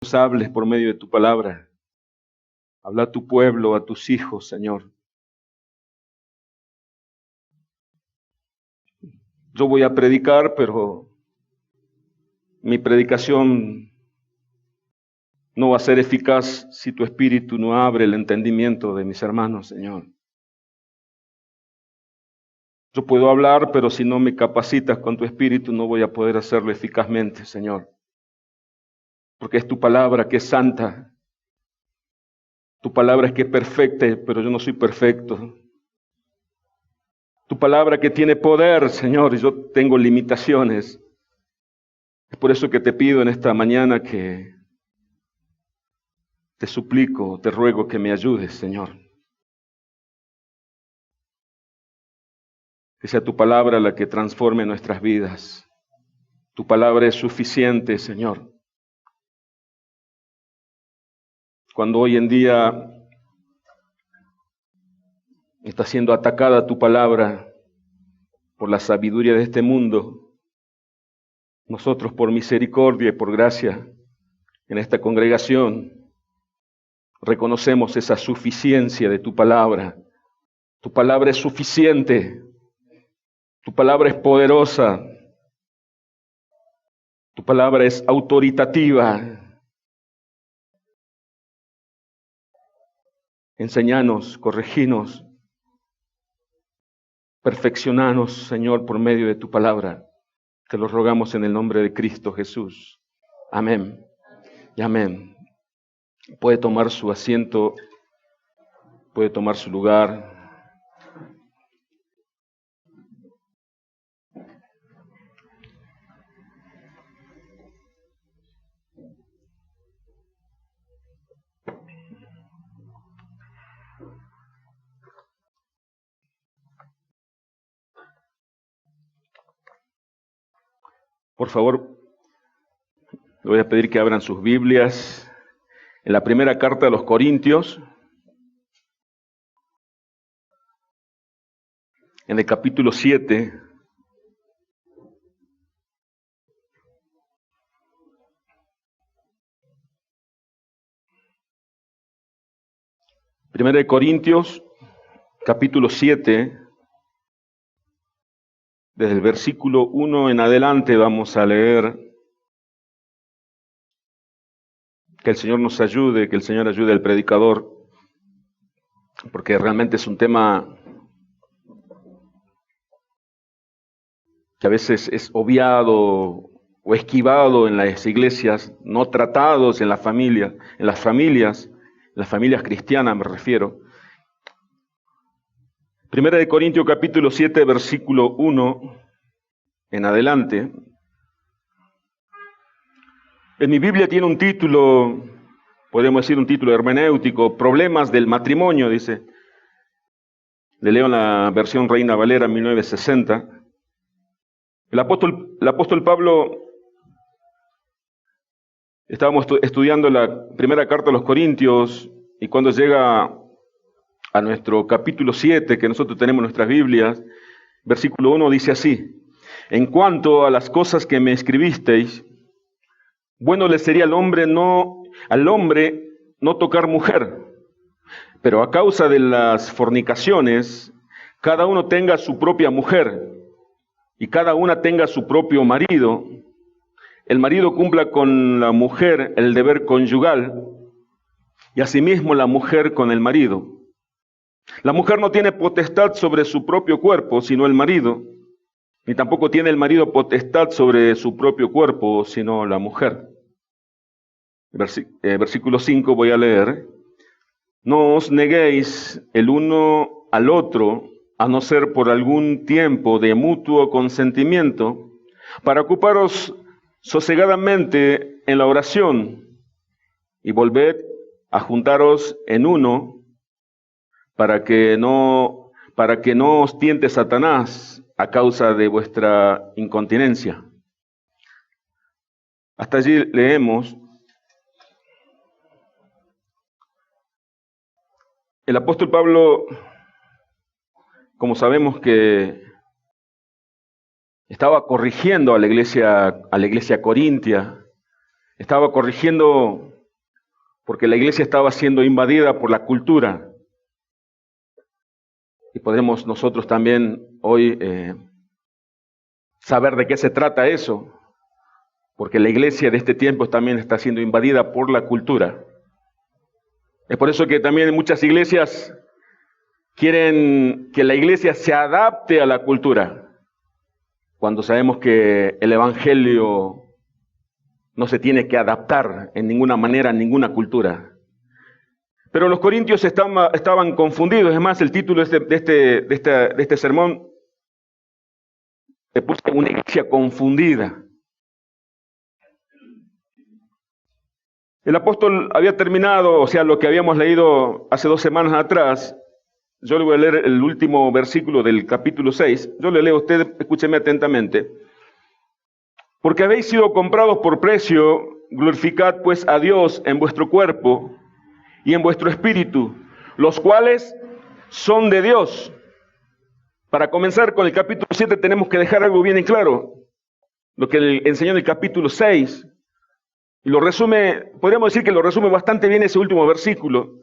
nos hables por medio de tu palabra. Habla a tu pueblo, a tus hijos, Señor. Yo voy a predicar, pero mi predicación no va a ser eficaz si tu espíritu no abre el entendimiento de mis hermanos, Señor. Yo puedo hablar, pero si no me capacitas con tu espíritu, no voy a poder hacerlo eficazmente, Señor. Porque es tu palabra que es santa. Tu palabra es que es perfecta, pero yo no soy perfecto. Tu palabra que tiene poder, Señor, y yo tengo limitaciones. Es por eso que te pido en esta mañana que te suplico, te ruego que me ayudes, Señor. Que sea tu palabra la que transforme nuestras vidas. Tu palabra es suficiente, Señor. Cuando hoy en día está siendo atacada tu palabra por la sabiduría de este mundo, nosotros por misericordia y por gracia en esta congregación reconocemos esa suficiencia de tu palabra. Tu palabra es suficiente, tu palabra es poderosa, tu palabra es autoritativa. Enséñanos, correginos, perfeccionanos, Señor, por medio de tu palabra. Te lo rogamos en el nombre de Cristo Jesús. Amén y amén. Puede tomar su asiento, puede tomar su lugar. Por favor, le voy a pedir que abran sus Biblias en la primera carta a los Corintios, en el capítulo 7. Primera de Corintios, capítulo 7, desde el versículo 1 en adelante vamos a leer. Que el Señor nos ayude, que el Señor ayude al predicador, porque realmente es un tema que a veces es obviado o esquivado en las iglesias, no tratados en la familia, en las familias cristianas me refiero. Primera de Corintios capítulo 7, versículo 1 en adelante. En mi Biblia tiene un título, podríamos decir un título hermenéutico, Problemas del matrimonio, dice. Le leo en la versión Reina Valera 1960. El apóstol Pablo, estábamos estudiando la primera carta a los Corintios, y cuando llega a nuestro capítulo 7, que nosotros tenemos en nuestras Biblias, versículo 1 dice así: en cuanto a las cosas que me escribisteis, bueno le sería al hombre no tocar mujer, pero a causa de las fornicaciones, cada uno tenga su propia mujer, y cada una tenga su propio marido. El marido cumpla con la mujer el deber conyugal, y asimismo la mujer con el marido. La mujer no tiene potestad sobre su propio cuerpo, sino el marido, ni tampoco tiene el marido potestad sobre su propio cuerpo, sino la mujer. Versículo 5 voy a leer. No os neguéis el uno al otro, a no ser por algún tiempo de mutuo consentimiento, para ocuparos sosegadamente en la oración, y volved a juntaros en uno, para que no os tiente Satanás a causa de vuestra incontinencia. Hasta allí leemos. El apóstol Pablo, como sabemos que estaba corrigiendo a la iglesia corintia, Estaba corrigiendo porque la iglesia estaba siendo invadida por la cultura. Y podemos nosotros también hoy saber de qué se trata eso, porque la iglesia de este tiempo también está siendo invadida por la cultura. Es por eso que también muchas iglesias quieren que la iglesia se adapte a la cultura, cuando sabemos que el evangelio no se tiene que adaptar en ninguna manera a ninguna cultura. Pero los corintios estaban confundidos. Es más, el título de este sermón le puse una iglesia confundida. El apóstol había terminado, o sea, lo que habíamos leído hace 2 semanas atrás. Yo le voy a leer el último versículo del capítulo 6. Yo le leo a usted, escúcheme atentamente. Porque habéis sido comprados por precio, glorificad pues a Dios en vuestro cuerpo y en vuestro espíritu, los cuales son de Dios. Para comenzar con el capítulo 7 tenemos que dejar algo bien en claro, lo que enseñó en el capítulo 6, y lo resume, podríamos decir que lo resume bastante bien ese último versículo,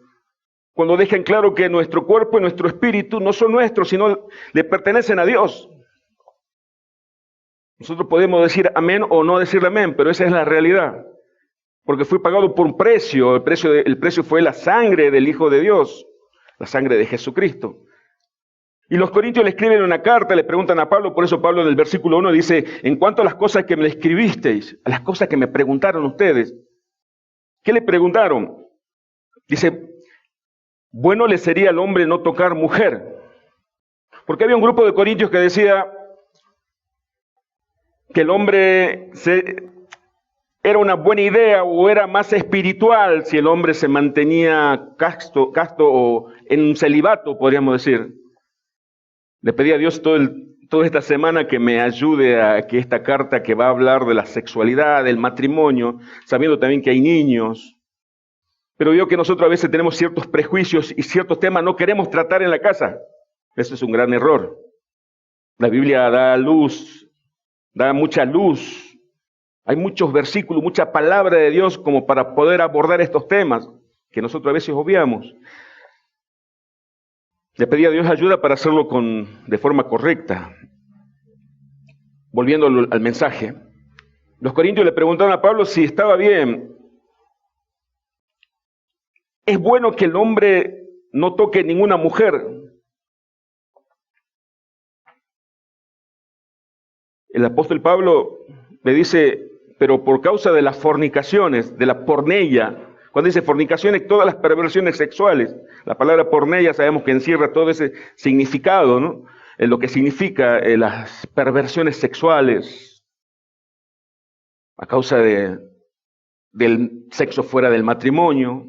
cuando deja en claro que nuestro cuerpo y nuestro espíritu no son nuestros, sino le pertenecen a Dios. Nosotros podemos decir amén o no decir amén, pero esa es la realidad. Porque fue pagado por un precio. El precio fue la sangre del Hijo de Dios, la sangre de Jesucristo. Y los corintios le escriben una carta, le preguntan a Pablo, por eso Pablo en el versículo 1 dice, en cuanto a las cosas que me escribisteis, a las cosas que me preguntaron ustedes, ¿qué le preguntaron? Dice, bueno le sería al hombre no tocar mujer. Porque había un grupo de corintios que decía que el hombre era una buena idea o era más espiritual si el hombre se mantenía casto o en un celibato, podríamos decir. Le pedí a Dios toda esta semana que me ayude a que esta carta que va a hablar de la sexualidad, del matrimonio, sabiendo también que hay niños, pero veo que nosotros a veces tenemos ciertos prejuicios y ciertos temas no queremos tratar en la casa. Eso es un gran error. La Biblia da mucha luz. Hay muchos versículos, mucha palabra de Dios como para poder abordar estos temas que nosotros a veces obviamos. Le pedí a Dios ayuda para hacerlo de forma correcta. Volviendo al mensaje, los corintios le preguntaron a Pablo si estaba bien. ¿Es bueno que el hombre no toque ninguna mujer? El apóstol Pablo le dice, pero por causa de las fornicaciones, de la porneia. Cuando dice fornicaciones, todas las perversiones sexuales. La palabra porneia sabemos que encierra todo ese significado, ¿no? Lo que significa las perversiones sexuales a causa del sexo fuera del matrimonio,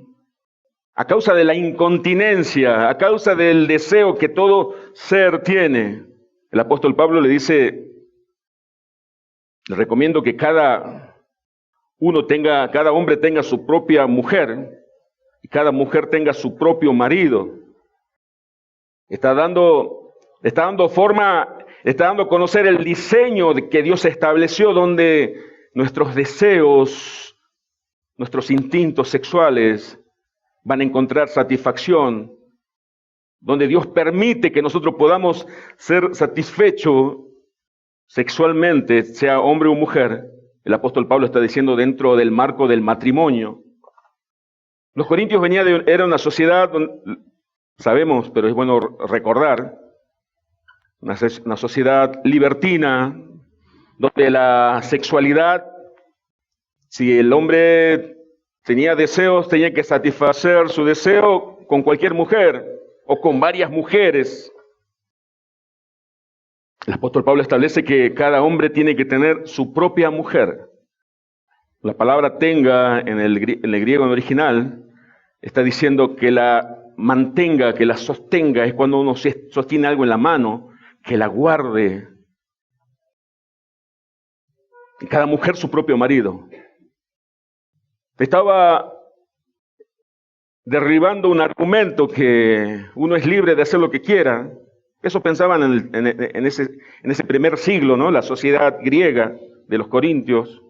a causa de la incontinencia, a causa del deseo que todo ser tiene. El apóstol Pablo le dice, le recomiendo que cada hombre tenga su propia mujer y cada mujer tenga su propio marido. Está dando a conocer el diseño que Dios estableció, donde nuestros deseos, nuestros instintos sexuales van a encontrar satisfacción, donde Dios permite que nosotros podamos ser satisfechos sexualmente, sea hombre o mujer. El apóstol Pablo está diciendo dentro del marco del matrimonio. Los corintios era una sociedad, sabemos, pero es bueno recordar, una sociedad libertina, donde la sexualidad, si el hombre tenía deseos, tenía que satisfacer su deseo con cualquier mujer o con varias mujeres. El apóstol Pablo establece que cada hombre tiene que tener su propia mujer. La palabra tenga en el griego original está diciendo que la mantenga, que la sostenga. Es cuando uno sostiene algo en la mano, que la guarde. Y cada mujer su propio marido. Estaba derribando un argumento que uno es libre de hacer lo que quiera. Eso pensaban en ese primer siglo, ¿no? La sociedad griega de los corintios.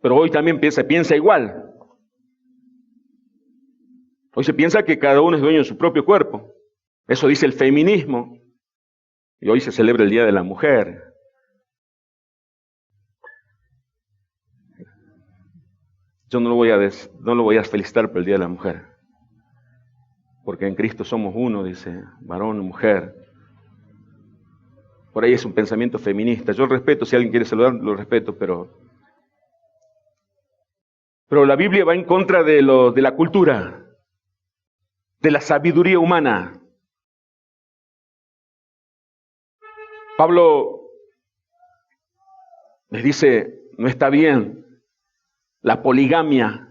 Pero hoy también piensa igual. Hoy se piensa que cada uno es dueño de su propio cuerpo. Eso dice el feminismo. Y hoy se celebra el Día de la Mujer. Yo no lo voy a felicitar por el Día de la Mujer. Porque en Cristo somos uno, dice, varón, mujer. Por ahí es un pensamiento feminista. Yo respeto, si alguien quiere saludar, lo respeto, pero la Biblia va en contra de la cultura, de la sabiduría humana. Pablo les dice, no está bien la poligamia,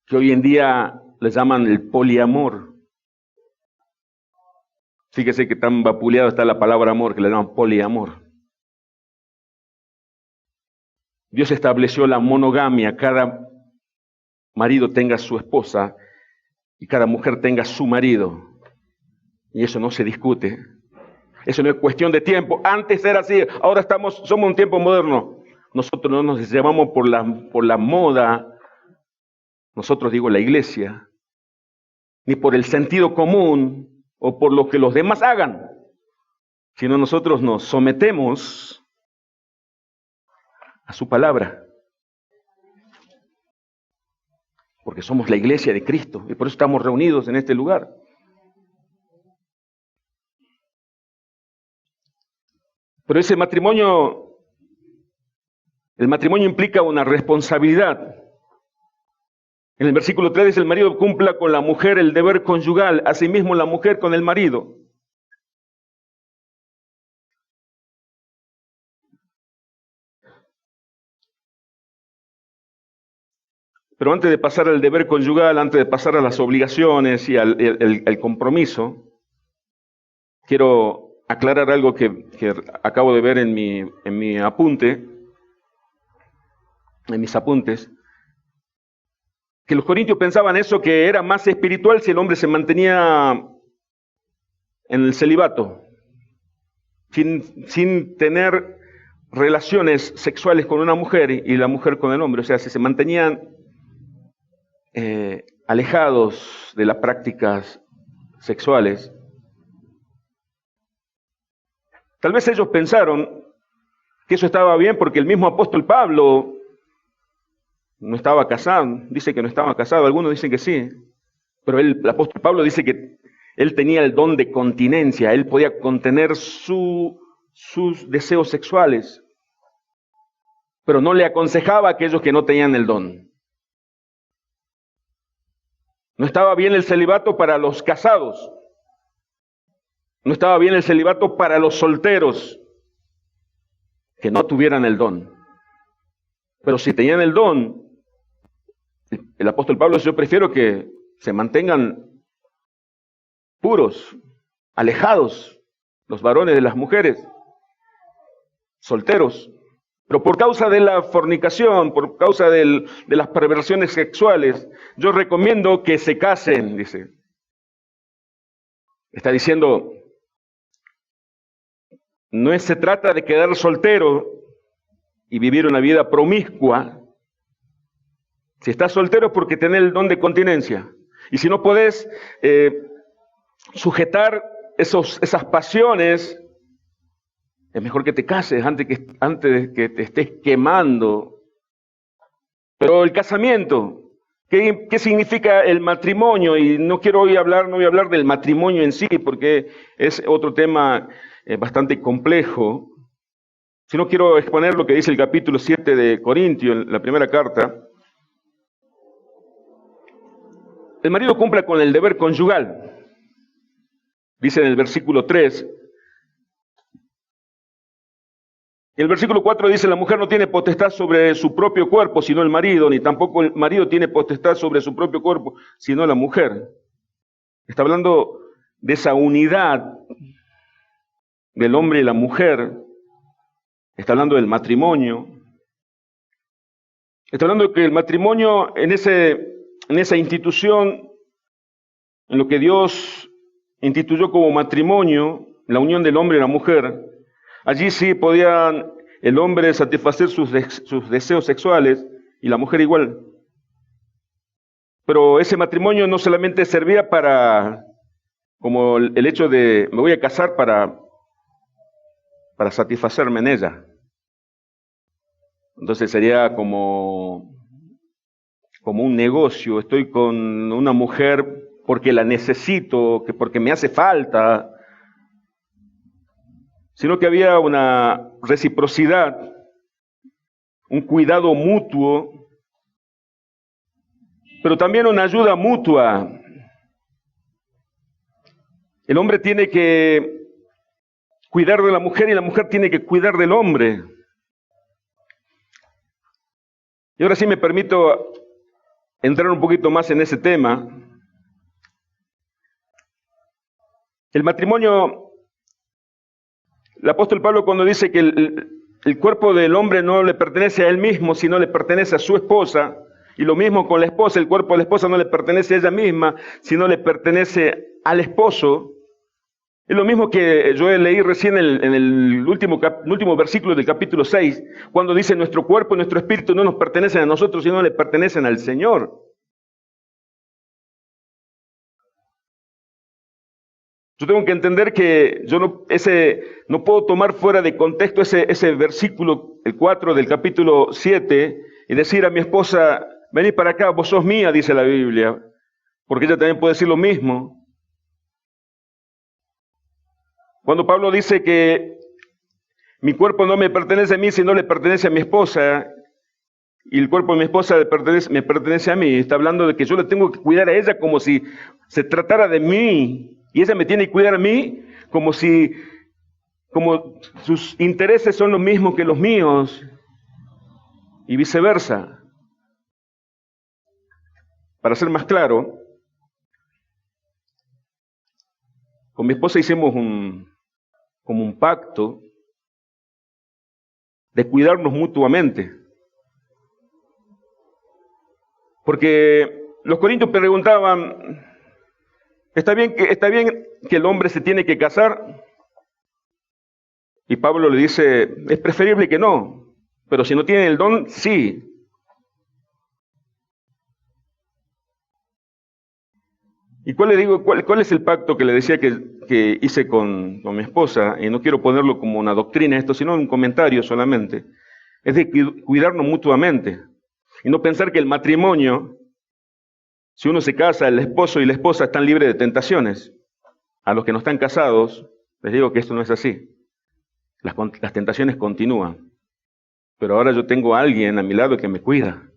que hoy en día le llaman el poliamor. Fíjese que tan vapuleado está la palabra amor, que le llaman poliamor. Dios estableció la monogamia, cada marido tenga su esposa y cada mujer tenga su marido. Y eso no se discute. Eso no es cuestión de tiempo. Antes era así, ahora somos un tiempo moderno. Nosotros no nos llevamos por la moda, nosotros digo la iglesia, ni por el sentido común o por lo que los demás hagan, sino nosotros nos sometemos a su palabra. Porque somos la iglesia de Cristo y por eso estamos reunidos en este lugar. Pero el matrimonio implica una responsabilidad. En el versículo 3 dice, el marido cumpla con la mujer el deber conyugal, asimismo la mujer con el marido. Pero antes de pasar al deber conyugal, antes de pasar a las obligaciones y al compromiso, quiero aclarar algo que acabo de ver en mis apuntes, que los corintios pensaban eso, que era más espiritual si el hombre se mantenía en el celibato, sin tener relaciones sexuales con una mujer y la mujer con el hombre, o sea, si se mantenían alejados de las prácticas sexuales. Tal vez ellos pensaron que eso estaba bien porque el mismo apóstol Pablo no estaba casado, dice que no estaba casado, algunos dicen que sí, pero el apóstol Pablo dice que él tenía el don de continencia, él podía contener sus deseos sexuales, pero no le aconsejaba a aquellos que no tenían el don. No estaba bien el celibato para los casados, no estaba bien el celibato para los solteros que no tuvieran el don. Pero si tenían el don, el apóstol Pablo dice, yo prefiero que se mantengan puros, alejados, los varones de las mujeres, solteros. Pero por causa de la fornicación, por causa de las perversiones sexuales, yo recomiendo que se casen, dice. Está diciendo, no se trata de quedar soltero y vivir una vida promiscua. Si estás soltero es porque tenés el don de continencia. Y si no podés sujetar esas pasiones, es mejor que te cases antes de que te estés quemando. Pero el casamiento, ¿qué significa el matrimonio? Y no voy a hablar del matrimonio en sí, porque es otro tema bastante complejo. Sino quiero exponer lo que dice el capítulo 7 de Corintios, la primera carta. El marido cumpla con el deber conyugal. Dice en el versículo 3. El versículo 4 dice, la mujer no tiene potestad sobre su propio cuerpo, sino el marido, ni tampoco el marido tiene potestad sobre su propio cuerpo, sino la mujer. Está hablando de esa unidad del hombre y la mujer. Está hablando del matrimonio. Está hablando de que el matrimonio en esa institución, en lo que Dios instituyó como matrimonio, la unión del hombre y la mujer, allí sí podían el hombre satisfacer sus deseos sexuales y la mujer igual. Pero ese matrimonio no solamente servía para, como el hecho de, me voy a casar para satisfacerme en ella. Entonces sería como un negocio. Estoy con una mujer porque la necesito, que porque me hace falta, sino que había una reciprocidad, un cuidado mutuo, pero también una ayuda mutua. El hombre tiene que cuidar de la mujer y la mujer tiene que cuidar del hombre. Y ahora sí me permito entrar un poquito más en ese tema. El matrimonio, el apóstol Pablo cuando dice que el cuerpo del hombre no le pertenece a él mismo, sino le pertenece a su esposa, y lo mismo con la esposa, el cuerpo de la esposa no le pertenece a ella misma, sino le pertenece al esposo. Es lo mismo que yo leí recién en el último versículo del capítulo 6, cuando dice nuestro cuerpo y nuestro espíritu no nos pertenecen a nosotros, sino le pertenecen al Señor. Yo tengo que entender que yo no puedo tomar fuera de contexto ese versículo, el 4 del capítulo 7, y decir a mi esposa, vení para acá, vos sos mía, dice la Biblia, porque ella también puede decir lo mismo. Cuando Pablo dice que mi cuerpo no me pertenece a mí, sino le pertenece a mi esposa, y el cuerpo de mi esposa me pertenece a mí, está hablando de que yo le tengo que cuidar a ella como si se tratara de mí, y ella me tiene que cuidar a mí como sus intereses son los mismos que los míos, y viceversa. Para ser más claro, con mi esposa hicimos como un pacto de cuidarnos mutuamente. Porque los corintios preguntaban, ¿está bien que el hombre se tiene que casar? Y Pablo le dice, es preferible que no, pero si no tiene el don, sí. ¿Y cuál es el pacto que le decía que hice con mi esposa? Y no quiero ponerlo como una doctrina esto, sino un comentario solamente. Es de cuidarnos mutuamente. Y no pensar que el matrimonio, si uno se casa, el esposo y la esposa están libres de tentaciones. A los que no están casados, les digo que esto no es así. Las tentaciones continúan. Pero ahora yo tengo a alguien a mi lado que me cuida.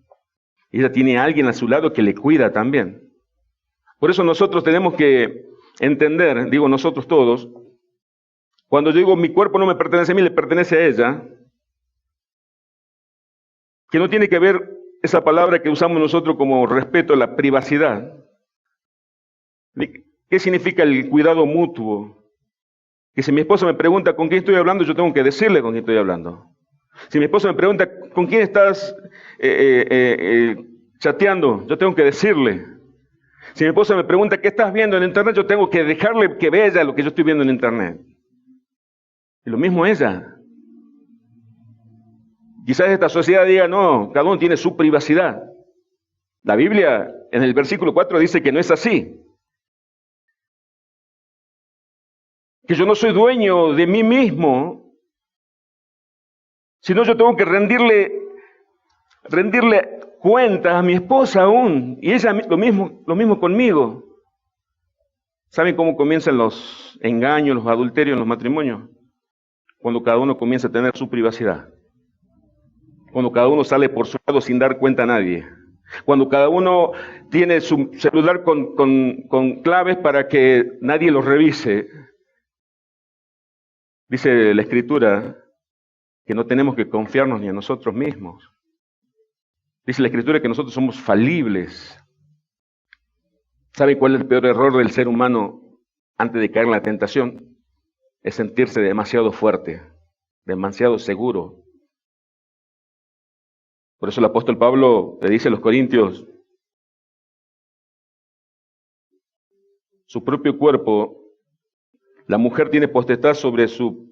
Y ella tiene a alguien a su lado que le cuida también. Por eso nosotros tenemos que entender, digo nosotros todos, cuando yo digo mi cuerpo no me pertenece a mí, le pertenece a ella, que no tiene que ver esa palabra que usamos nosotros como respeto a la privacidad. ¿Qué significa el cuidado mutuo? Que si mi esposa me pregunta con quién estoy hablando, yo tengo que decirle con quién estoy hablando. Si mi esposa me pregunta con quién estás chateando, yo tengo que decirle. Si mi esposa me pregunta qué estás viendo en internet, yo tengo que dejarle que vea ella lo que yo estoy viendo en internet. Y lo mismo ella. Quizás esta sociedad diga, no, cada uno tiene su privacidad. La Biblia en el versículo 4 dice que no es así. Que yo no soy dueño de mí mismo, sino yo tengo que rendirle cuentas a mi esposa aún, y ella lo mismo conmigo. ¿Saben cómo comienzan los engaños, los adulterios en los matrimonios? Cuando cada uno comienza a tener su privacidad. Cuando cada uno sale por su lado sin dar cuenta a nadie. Cuando cada uno tiene su celular con claves para que nadie los revise. Dice la Escritura que no tenemos que confiarnos ni a nosotros mismos. Dice la Escritura que nosotros somos falibles. ¿Sabe cuál es el peor error del ser humano antes de caer en la tentación? Es sentirse demasiado fuerte, demasiado seguro. Por eso el apóstol Pablo le dice a los corintios, su propio cuerpo, la mujer tiene potestad sobre su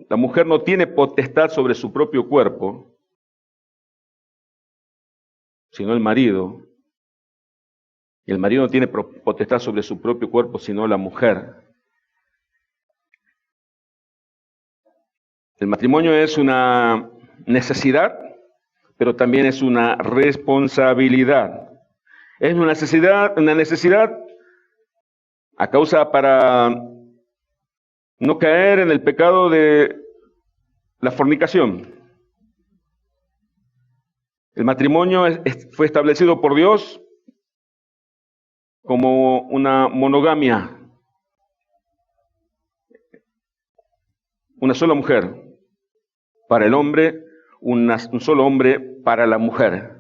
la mujer no tiene potestad sobre su propio cuerpo, sino el marido. Y el marido no tiene potestad sobre su propio cuerpo, sino la mujer. El matrimonio es una necesidad, pero también es una responsabilidad. Es una necesidad a causa para no caer en el pecado de la fornicación. El matrimonio fue establecido por Dios como una monogamia, una sola mujer para el hombre, un solo hombre para la mujer.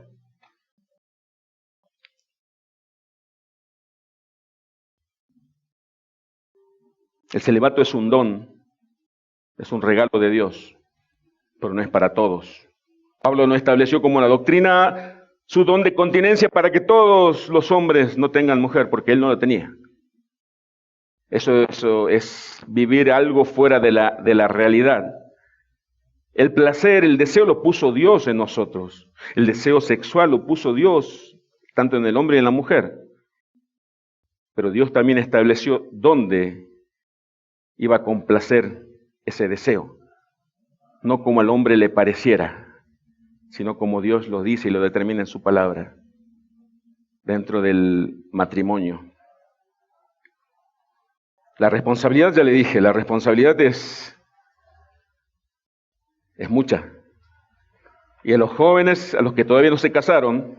El celibato es un don, es un regalo de Dios, pero no es para todos. Pablo no estableció como la doctrina su don de continencia para que todos los hombres no tengan mujer, porque él no la tenía. Eso es vivir algo fuera de la realidad. El placer, el deseo lo puso Dios en nosotros. El deseo sexual lo puso Dios, tanto en el hombre y en la mujer. Pero Dios también estableció dónde iba a complacer ese deseo. No como al hombre le pareciera, sino como Dios lo dice y lo determina en su palabra, dentro del matrimonio. La responsabilidad, ya le dije, la responsabilidad es mucha. Y a los jóvenes, a los que todavía no se casaron,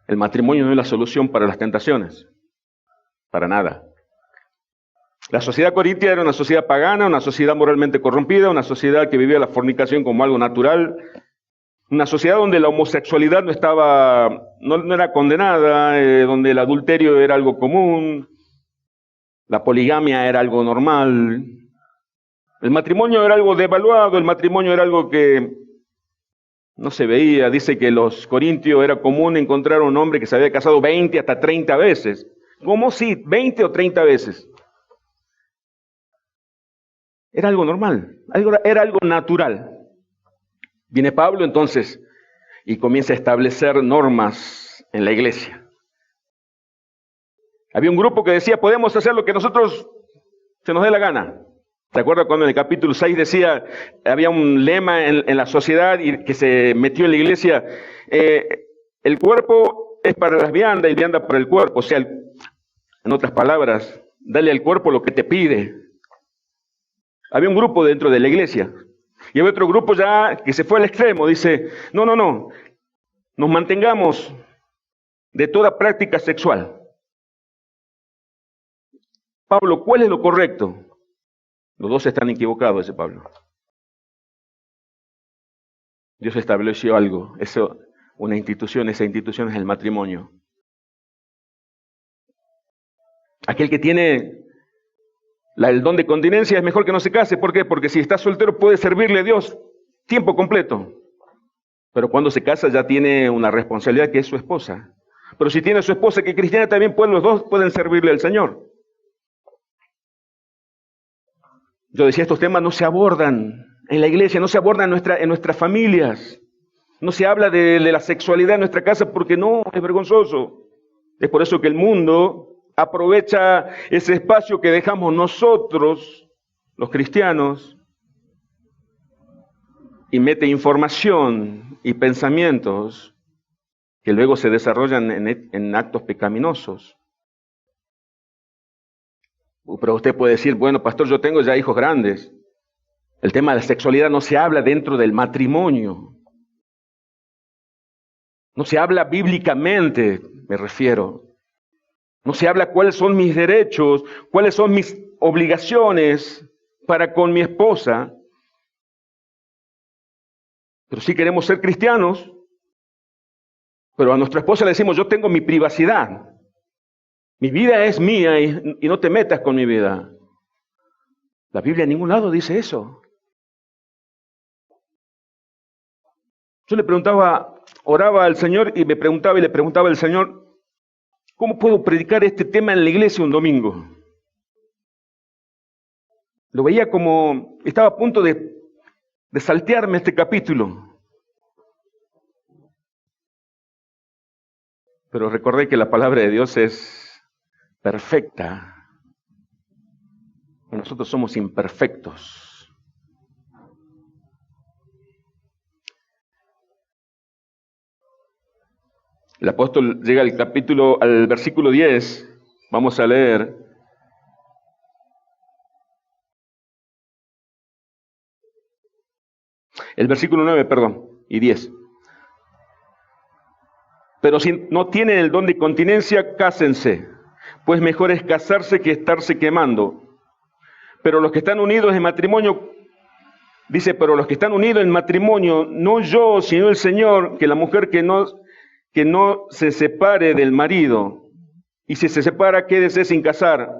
el matrimonio no es la solución para las tentaciones, para nada. La sociedad corintia era una sociedad pagana, una sociedad moralmente corrompida, una sociedad que vivía la fornicación como algo natural, una sociedad donde la homosexualidad no era condenada, donde el adulterio era algo común, la poligamia era algo normal, el matrimonio era algo devaluado, el matrimonio era algo que no se veía. Dice que los corintios era común encontrar un hombre que se había casado 20 hasta 30 veces. ¿Cómo si? 20 o 30 veces. Era algo normal, era algo natural. Viene Pablo entonces y comienza a establecer normas en la iglesia. Había un grupo que decía, podemos hacer lo que nosotros se nos dé la gana. ¿Se acuerda cuando en el capítulo 6 decía, había un lema en la sociedad y que se metió en la iglesia, el cuerpo es para las viandas y vianda para el cuerpo? O sea, en otras palabras, dale al cuerpo lo que te pide. Había un grupo dentro de la iglesia y había otro grupo ya que se fue al extremo, dice, no, nos mantengamos de toda práctica sexual. Pablo, ¿cuál es lo correcto? Los dos están equivocados, dice Pablo. Dios estableció algo, una institución, esa institución es el matrimonio. Aquel que tiene el don de continencia es mejor que no se case. ¿Por qué? Porque si está soltero puede servirle a Dios tiempo completo. Pero cuando se casa ya tiene una responsabilidad que es su esposa. Pero si tiene a su esposa que es cristiana también los dos pueden servirle al Señor. Yo decía, estos temas no se abordan en la iglesia, no se abordan en nuestras familias. No se habla de la sexualidad en nuestra casa porque no, es vergonzoso. Es por eso que el mundo aprovecha ese espacio que dejamos nosotros, los cristianos, y mete información y pensamientos que luego se desarrollan en actos pecaminosos. Pero usted puede decir, bueno, pastor, yo tengo ya hijos grandes. El tema de la sexualidad no se habla dentro del matrimonio. No se habla bíblicamente, me refiero. No se habla cuáles son mis derechos, cuáles son mis obligaciones para con mi esposa. Pero sí queremos ser cristianos, pero a nuestra esposa le decimos, yo tengo mi privacidad. Mi vida es mía y no te metas con mi vida. La Biblia en ningún lado dice eso. Yo oraba al Señor y le preguntaba al Señor, ¿cómo puedo predicar este tema en la iglesia un domingo? Lo veía como, estaba a punto de saltearme este capítulo. Pero recordé que la palabra de Dios es perfecta. Y nosotros somos imperfectos. El apóstol llega al versículo 10. Vamos a leer. El versículo 9, perdón, y 10. Pero si no tienen el don de continencia, cásense, pues mejor es casarse que estarse quemando. Pero los que están unidos en matrimonio, dice, pero los que están unidos en matrimonio, no yo, sino el Señor, que la mujer que no se separe del marido, y si se separa, quédese sin casar,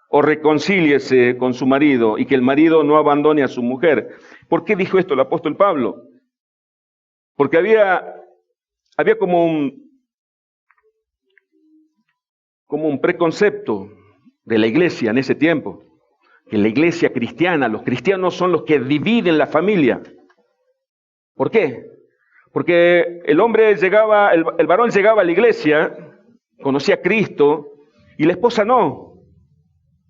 o reconcíliese con su marido, y que el marido no abandone a su mujer. ¿Por qué dijo esto el apóstol Pablo? Porque había como un preconcepto de la iglesia en ese tiempo, que la iglesia cristiana, los cristianos son los que dividen la familia. ¿Por qué? Porque el varón llegaba a la iglesia, conocía a Cristo, y la esposa no.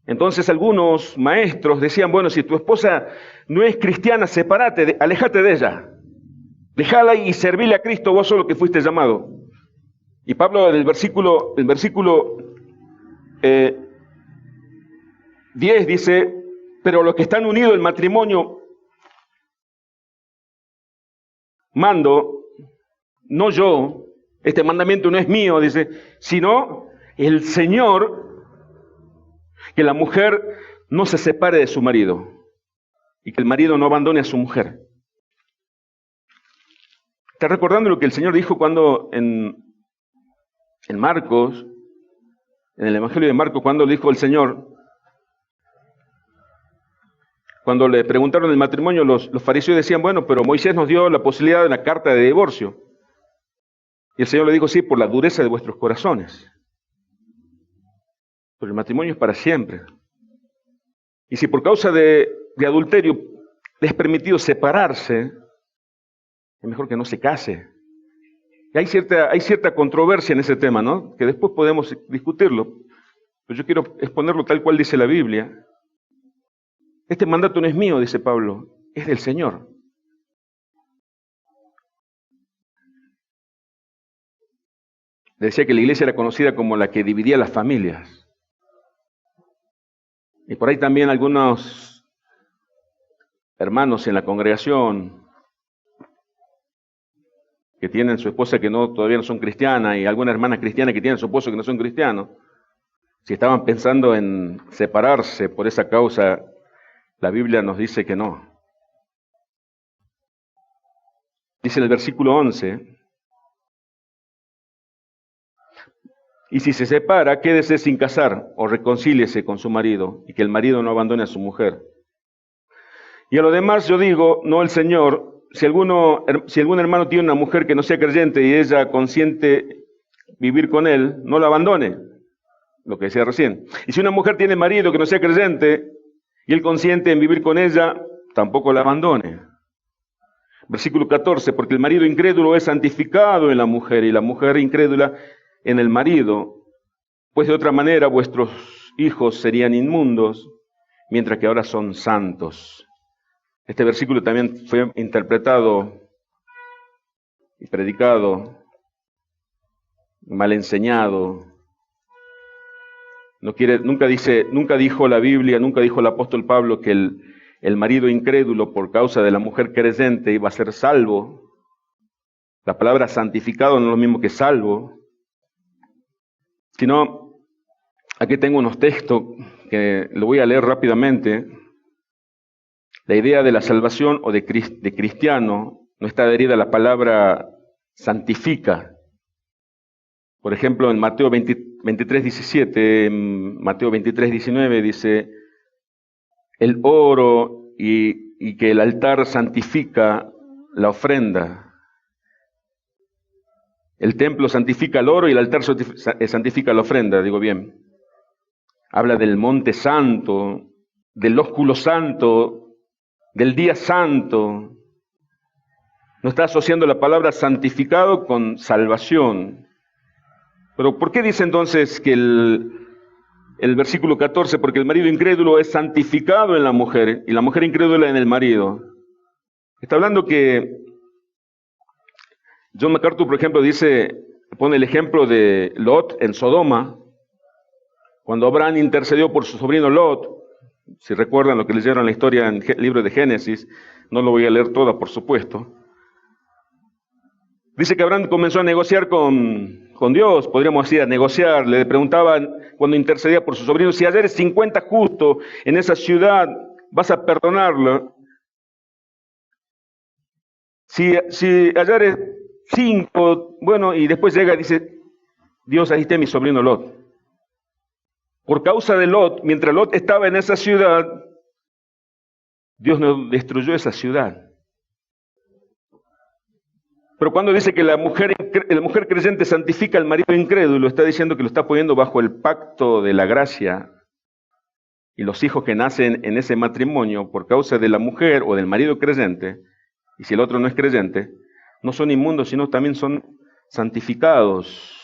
Entonces algunos maestros decían, bueno, si tu esposa no es cristiana, sepárate, aléjate de ella. Déjala y servile a Cristo, vos sos lo que fuiste llamado. Y Pablo en el versículo 10 dice, pero los que están unidos en matrimonio, mando, no yo, este mandamiento no es mío, dice, sino el Señor, que la mujer no se separe de su marido y que el marido no abandone a su mujer. ¿Estás recordando lo que el Señor dijo cuando en Marcos, en el Evangelio de Marcos, cuando dijo el Señor, cuando le preguntaron el matrimonio, los fariseos decían, bueno, pero Moisés nos dio la posibilidad de una carta de divorcio. Y el Señor le dijo, sí, por la dureza de vuestros corazones. Pero el matrimonio es para siempre. Y si por causa de adulterio les es permitido separarse, es mejor que no se case. Y hay cierta controversia en ese tema, ¿no? Que después podemos discutirlo. Pero yo quiero exponerlo tal cual dice la Biblia. Este mandato no es mío, dice Pablo, es del Señor. Decía que la iglesia era conocida como la que dividía las familias. Y por ahí también algunos hermanos en la congregación que tienen su esposa que todavía no son cristianas y alguna hermana cristiana que tienen su esposo que no son cristianos, si estaban pensando en separarse por esa causa, la Biblia nos dice que no. Dice en el versículo 11, y si se separa, quédese sin casar o reconcíliese con su marido y que el marido no abandone a su mujer. Y a lo demás yo digo, no el Señor, si algún hermano tiene una mujer que no sea creyente y ella consiente vivir con él, no la abandone, lo que decía recién. Y si una mujer tiene marido que no sea creyente y él consiente en vivir con ella, tampoco la abandone. Versículo 14, porque el marido incrédulo es santificado en la mujer y la mujer incrédula en el marido, pues de otra manera vuestros hijos serían inmundos, mientras que ahora son santos. Este versículo también fue interpretado y predicado, mal enseñado. Nunca dijo la Biblia, nunca dijo el apóstol Pablo que el marido incrédulo por causa de la mujer creyente iba a ser salvo. La palabra santificado no es lo mismo que salvo. Sino, aquí tengo unos textos que lo voy a leer rápidamente. La idea de la salvación o de cristiano no está adherida a la palabra santifica. Por ejemplo, en Mateo 23, 17, en Mateo 23, 19 dice, el oro y que el altar santifica la ofrenda. El templo santifica el oro y el altar santifica la ofrenda, digo bien. Habla del monte santo del ósculo santo, del día santo. No está asociando la palabra santificado con salvación. Pero ¿por qué dice entonces que el versículo 14? Porque el marido incrédulo es santificado en la mujer y la mujer incrédula en el marido. Está hablando que John MacArthur, por ejemplo, pone el ejemplo de Lot en Sodoma, cuando Abraham intercedió por su sobrino Lot. Si recuerdan lo que leyeron la historia en el libro de Génesis, no lo voy a leer toda, por supuesto. Dice que Abraham comenzó a negociar con Dios, podríamos decir, a negociar. Le preguntaban cuando intercedía por su sobrino, si ayer es 50 justo en esa ciudad, ¿vas a perdonarlo? Si ayer es 5, bueno, y después llega y dice, Dios, ahí está mi sobrino Lot. Por causa de Lot, mientras Lot estaba en esa ciudad, Dios no destruyó esa ciudad. Pero cuando dice que la mujer creyente santifica al marido incrédulo, está diciendo que lo está poniendo bajo el pacto de la gracia. Y los hijos que nacen en ese matrimonio por causa de la mujer o del marido creyente, y si el otro no es creyente, no son inmundos, sino también son santificados.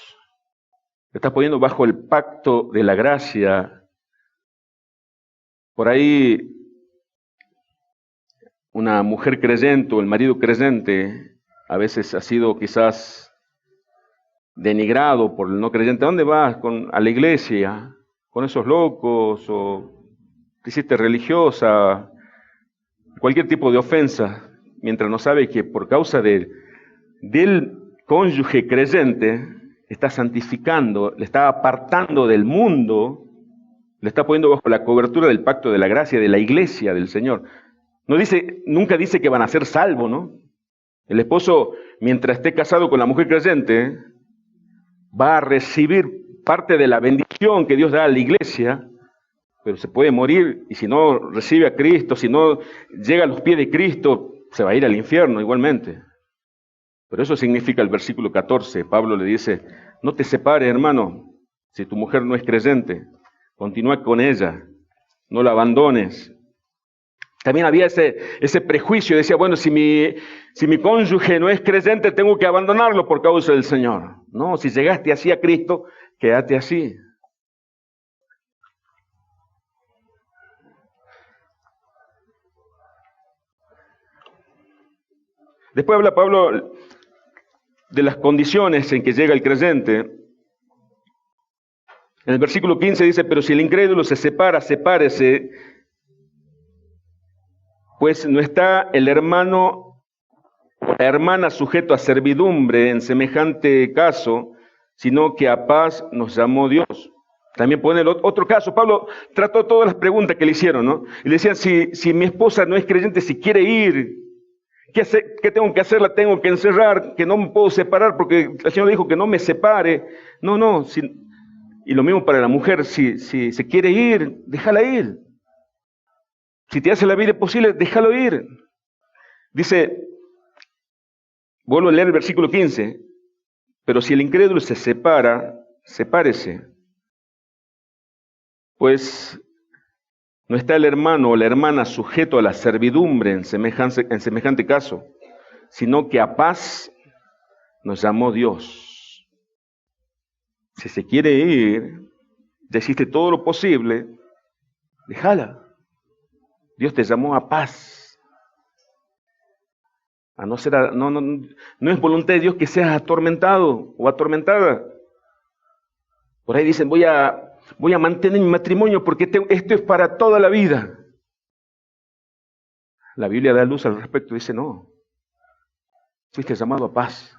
Lo está poniendo bajo el pacto de la gracia. Por ahí, una mujer creyente o el marido creyente a veces ha sido quizás denigrado por el no creyente. ¿A dónde vas? A la iglesia, con esos locos, o te hiciste religiosa, cualquier tipo de ofensa, mientras no sabe que por causa del cónyuge creyente está santificando, le está apartando del mundo, le está poniendo bajo la cobertura del pacto de la gracia, de la iglesia del Señor. Nunca dice que van a ser salvos, ¿no? El esposo, mientras esté casado con la mujer creyente, va a recibir parte de la bendición que Dios da a la iglesia, pero se puede morir, y si no recibe a Cristo, si no llega a los pies de Cristo, se va a ir al infierno igualmente. Pero eso significa el versículo 14. Pablo le dice, no te separes, hermano, si tu mujer no es creyente, continúa con ella, no la abandones. También había ese prejuicio, decía, bueno, si mi cónyuge no es creyente, tengo que abandonarlo por causa del Señor. No, si llegaste así a Cristo, quédate así. Después habla Pablo de las condiciones en que llega el creyente. En el versículo 15 dice, pero si el incrédulo se separa, sepárese, pues no está el hermano o la hermana sujeto a servidumbre en semejante caso, sino que a paz nos llamó Dios. También pone el otro caso. Pablo trató todas las preguntas que le hicieron, ¿no? Y le decían, si mi esposa no es creyente, si quiere ir, ¿qué tengo que hacer? La tengo que encerrar, que no me puedo separar porque el Señor dijo que no me separe. No. Y lo mismo para la mujer, si se quiere ir, déjala ir. Si te hace la vida posible, déjalo ir. Dice, vuelvo a leer el versículo 15, pero si el incrédulo se separa, sepárese. Pues no está el hermano o la hermana sujeto a la servidumbre en semejante caso, sino que a paz nos llamó Dios. Si se quiere ir, ya hiciste todo lo posible, déjala. Dios te llamó a paz. No es voluntad de Dios que seas atormentado o atormentada. Por ahí dicen, voy a mantener mi matrimonio porque esto es para toda la vida. La Biblia da luz al respecto, dice no. Fuiste llamado a paz.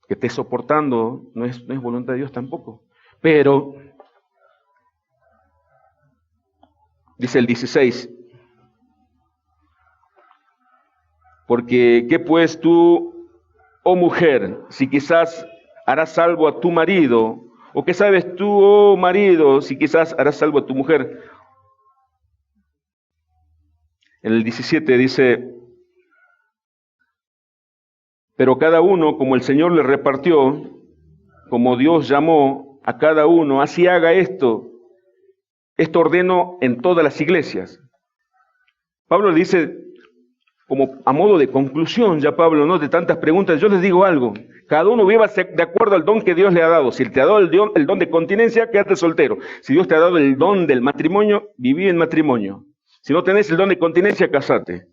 Que estés soportando no es voluntad de Dios tampoco. Pero, dice el 16, porque ¿qué pues tú, oh mujer, si quizás harás salvo a tu marido? ¿O qué sabes tú, oh marido, si quizás harás salvo a tu mujer? En el 17 dice, pero cada uno, como el Señor le repartió, como Dios llamó a cada uno, así haga esto. Esto ordeno en todas las iglesias. Pablo le dice, como a modo de conclusión, ya Pablo, ¿no?, de tantas preguntas, yo les digo algo. Cada uno viva de acuerdo al don que Dios le ha dado. Si te ha dado el don de continencia, quédate soltero. Si Dios te ha dado el don del matrimonio, viví en matrimonio. Si no tenés el don de continencia, casate.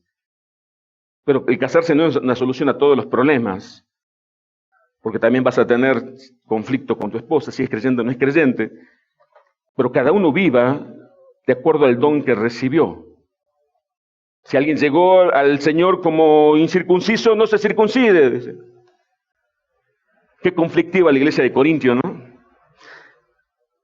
Pero el casarse no es una solución a todos los problemas, porque también vas a tener conflicto con tu esposa, si es creyente o no es creyente. Pero cada uno viva de acuerdo al don que recibió. Si alguien llegó al Señor como incircunciso, no se circuncide, dice. Qué conflictiva la iglesia de Corintio, ¿no?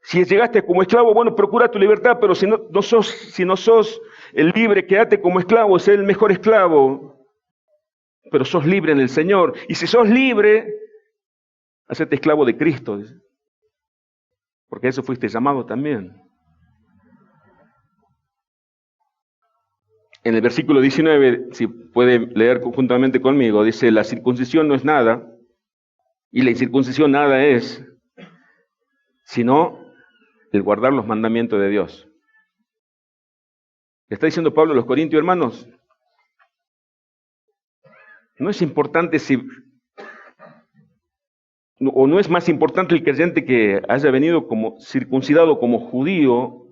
Si llegaste como esclavo, bueno, procura tu libertad, pero si no sos el libre, quédate como esclavo, sé el mejor esclavo. Pero sos libre en el Señor. Y si sos libre, hacete esclavo de Cristo, dice. Porque a eso fuiste llamado también. En el versículo 19, si puede leer conjuntamente conmigo, dice, la circuncisión no es nada, y la incircuncisión nada es, sino el guardar los mandamientos de Dios. Le está diciendo Pablo a los Corintios, hermanos, no es importante o no es más importante el creyente que haya venido como circuncidado como judío,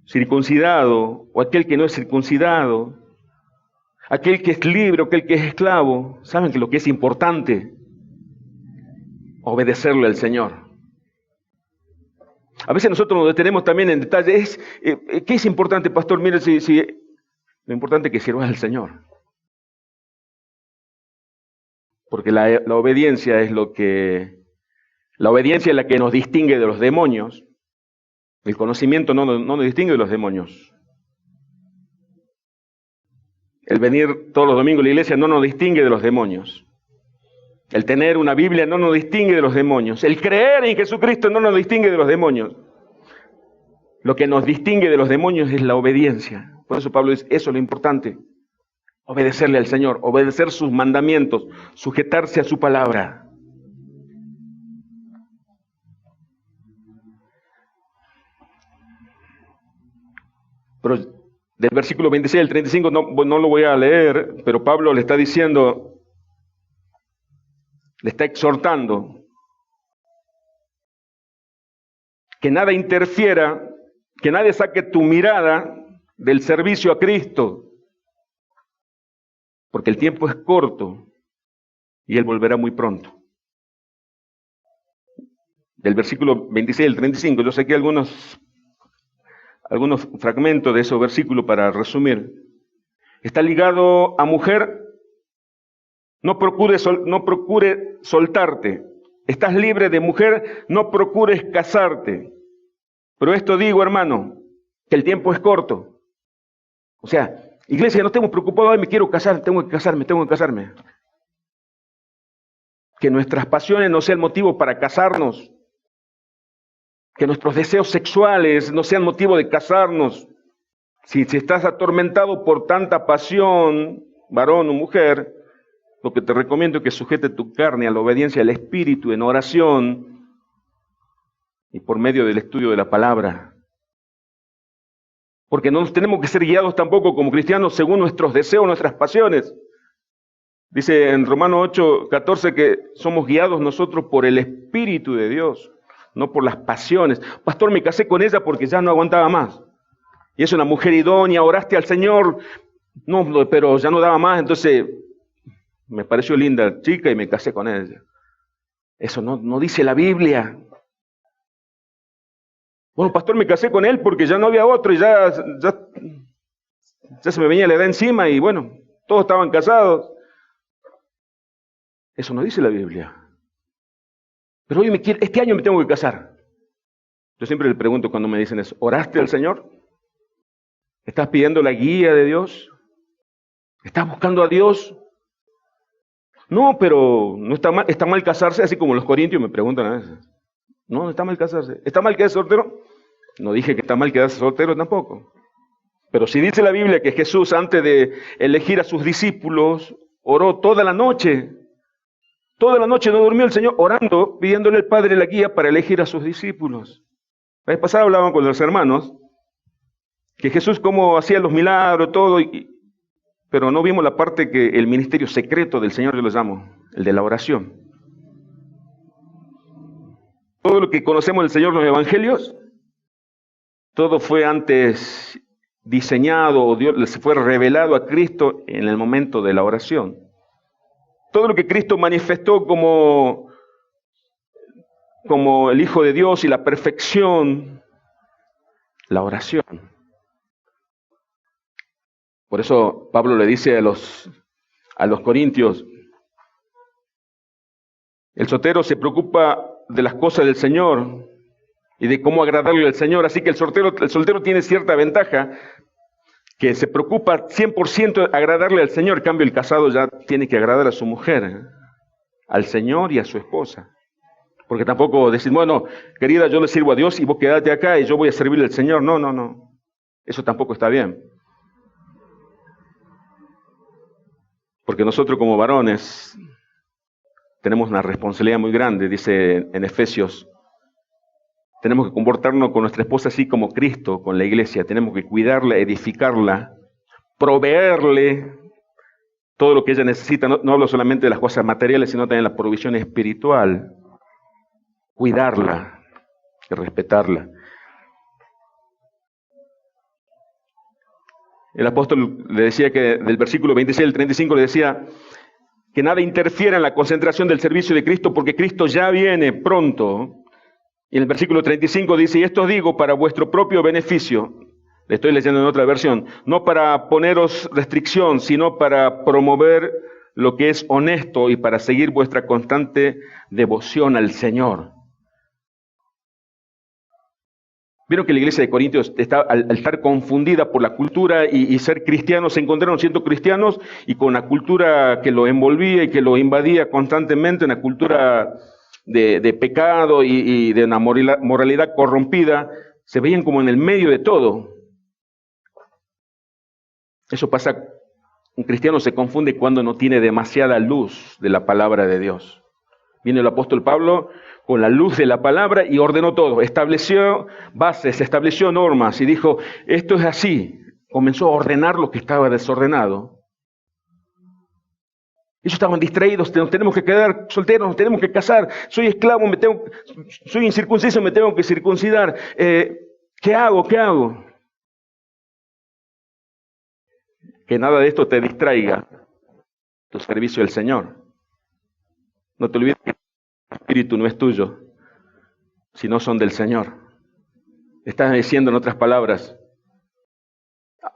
circuncidado, o aquel que no es circuncidado, aquel que es libre o aquel que es esclavo. ¿Saben que lo que es importante? Obedecerle al Señor. A veces nosotros nos detenemos también en detalles. ¿Qué es importante, pastor? Mire, lo importante es que sirvas al Señor. Porque la obediencia es la obediencia es la que nos distingue de los demonios. El conocimiento no nos distingue de los demonios. El venir todos los domingos a la iglesia no nos distingue de los demonios. El tener una Biblia no nos distingue de los demonios. El creer en Jesucristo no nos distingue de los demonios. Lo que nos distingue de los demonios es la obediencia. Por eso Pablo dice, eso es lo importante. Obedecerle al Señor, obedecer sus mandamientos, sujetarse a su palabra. Pero del versículo 26 al 35 no lo voy a leer, pero Pablo le está diciendo, le está exhortando que nada interfiera, que nadie saque tu mirada del servicio a Cristo, porque el tiempo es corto y Él volverá muy pronto. Del versículo 26 al 35, yo saqué algunos fragmentos de esos versículos para resumir. Está ligado a mujer, no procure soltarte. Estás libre de mujer, no procures casarte. Pero esto digo, hermano, que el tiempo es corto. O sea, iglesia, no estemos preocupados, me quiero casar, tengo que casarme. Que nuestras pasiones no sean motivo para casarnos. Que nuestros deseos sexuales no sean motivo de casarnos. Si estás atormentado por tanta pasión, varón o mujer, lo que te recomiendo es que sujete tu carne a la obediencia del Espíritu en oración y por medio del estudio de la palabra. Porque no tenemos que ser guiados tampoco como cristianos según nuestros deseos, nuestras pasiones. Dice en Romanos 8:14 que somos guiados nosotros por el Espíritu de Dios, no por las pasiones. Pastor, me casé con ella porque ya no aguantaba más. Y es una mujer idónea, oraste al Señor, no, pero ya no daba más, entonces me pareció linda chica y me casé con ella. Eso no dice la Biblia. Bueno, pastor, me casé con él porque ya no había otro y ya se me venía la edad encima y bueno, todos estaban casados. Eso no dice la Biblia. Pero hoy este año me tengo que casar. Yo siempre le pregunto cuando me dicen eso, ¿oraste al Señor? ¿Estás pidiendo la guía de Dios? ¿Estás buscando a Dios? No, pero no está mal casarse, así como los corintios me preguntan a veces. No está mal casarse. ¿Está mal quedarse soltero? No dije que está mal quedarse soltero tampoco. Pero si dice la Biblia que Jesús, antes de elegir a sus discípulos, oró toda la noche. Toda la noche no durmió el Señor orando, pidiéndole al Padre la guía para elegir a sus discípulos. La vez pasada hablaban con los hermanos que Jesús cómo hacía los milagros, todo, pero no vimos la parte que el ministerio secreto del Señor, yo lo llamo, el de la oración. Todo lo que conocemos del Señor en los evangelios, todo fue antes diseñado, o Dios se fue revelado a Cristo en el momento de la oración. Todo lo que Cristo manifestó como el Hijo de Dios y la perfección, la oración. Por eso Pablo le dice a los corintios, el soltero se preocupa de las cosas del Señor y de cómo agradarle al Señor, así que el soltero tiene cierta ventaja, que se preocupa 100% de agradarle al Señor. En cambio, el casado ya tiene que agradar a su mujer, al Señor y a su esposa. Porque tampoco decir, bueno, querida, yo le sirvo a Dios y vos quedate acá y yo voy a servirle al Señor. No, no, no. Eso tampoco está bien. Porque nosotros como varones tenemos una responsabilidad muy grande, dice en Efesios. Tenemos que comportarnos con nuestra esposa así como Cristo, con la iglesia. Tenemos que cuidarla, edificarla, proveerle todo lo que ella necesita. No hablo solamente de las cosas materiales, sino también de la provisión espiritual. Cuidarla y respetarla. El apóstol le decía que del versículo 26 al 35 le decía que nada interfiera en la concentración del servicio de Cristo porque Cristo ya viene pronto. Y en el versículo 35 dice, y esto os digo para vuestro propio beneficio, le estoy leyendo en otra versión, no para poneros restricción, sino para promover lo que es honesto y para seguir vuestra constante devoción al Señor. Vieron que la iglesia de Corintios al estar confundida por la cultura y ser cristianos, se encontraron siendo cristianos y con la cultura que lo envolvía y que lo invadía constantemente, una cultura de pecado y de una moralidad corrompida, se veían como en el medio de todo. Eso pasa, un cristiano se confunde cuando no tiene demasiada luz de la palabra de Dios. Viene el apóstol Pablo con la luz de la palabra y ordenó todo, estableció bases, estableció normas y dijo, esto es así. Comenzó a ordenar lo que estaba desordenado. Ellos estaban distraídos, nos tenemos que quedar solteros, nos tenemos que casar, soy esclavo, soy incircunciso, me tengo que circuncidar. ¿Qué hago? ¿Qué hago? Que nada de esto te distraiga tu servicio al Señor. No te olvides que el espíritu no es tuyo, sino son del Señor. Estás diciendo en otras palabras,